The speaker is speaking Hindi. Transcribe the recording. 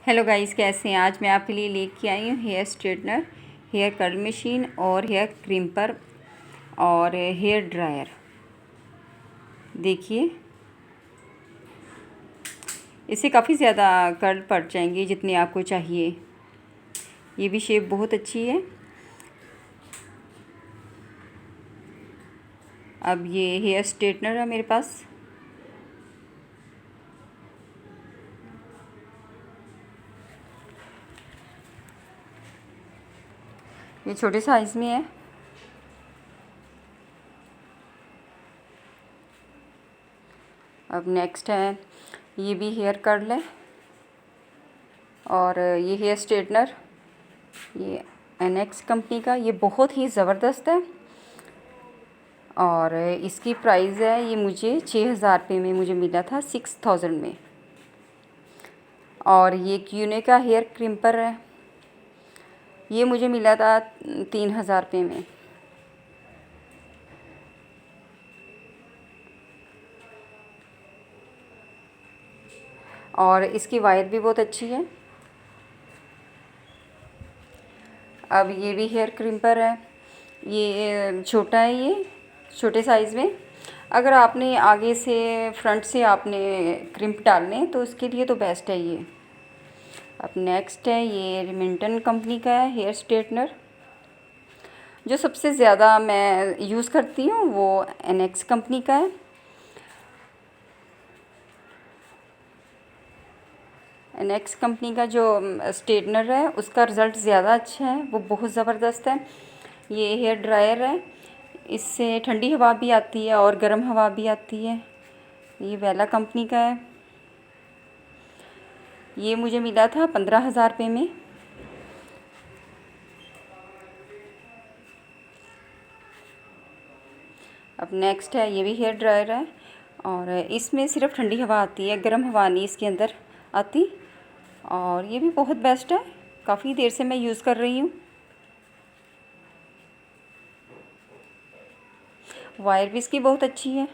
हेलो गाइस, कैसे हैं। आज मैं आपके लिए लेके आई हूँ hair straightener, hair curl machine और हेयर क्रिम्पर और हेयर ड्रायर। देखिए, इससे काफ़ी ज़्यादा कर्ल पड़ जाएंगे जितने आपको चाहिए। ये भी शेप बहुत अच्छी है। अब ये हेयर स्ट्रेटनर है मेरे पास। ये छोटे साइज़ में है। अब नेक्स्ट है, ये भी हेयर कर्ल है और ये हेयर स्ट्रेटनर, ये NX कंपनी का। ये बहुत ही ज़बरदस्त है और इसकी प्राइस है, ये मुझे 6,000 रुपये में मुझे मिला था, 6,000 में। और ये क्यूने का हेयर क्रिम्पर है, ये मुझे मिला था 3,000 रुपये में। और इसकी वायर भी बहुत अच्छी है। अब ये भी हेयर क्रिम्पर है, ये छोटा है, ये छोटे साइज़ में। अगर आपने आगे से फ्रंट से आपने क्रिम्प डालने तो उसके लिए तो बेस्ट है ये। अब नेक्स्ट है, ये रिमिंटन कंपनी का है हेयर स्ट्रेटनर। जो सबसे ज़्यादा मैं यूज़ करती हूँ वो NX कंपनी का है। NX कंपनी का जो स्ट्रेटनर है उसका रिज़ल्ट ज़्यादा अच्छा है, वो बहुत ज़बरदस्त है। ये हेयर ड्रायर है, इससे ठंडी हवा भी आती है और गर्म हवा भी आती है। ये वेला कंपनी का है, ये मुझे मिला था 15,000 रुपये में। अब नेक्स्ट है, ये भी हेयर ड्रायर है और इसमें सिर्फ ठंडी हवा आती है, गर्म हवा नहीं इसके अंदर आती। और ये भी बहुत बेस्ट है, काफ़ी देर से मैं यूज़ कर रही हूँ। वायर भी इसकी बहुत अच्छी है।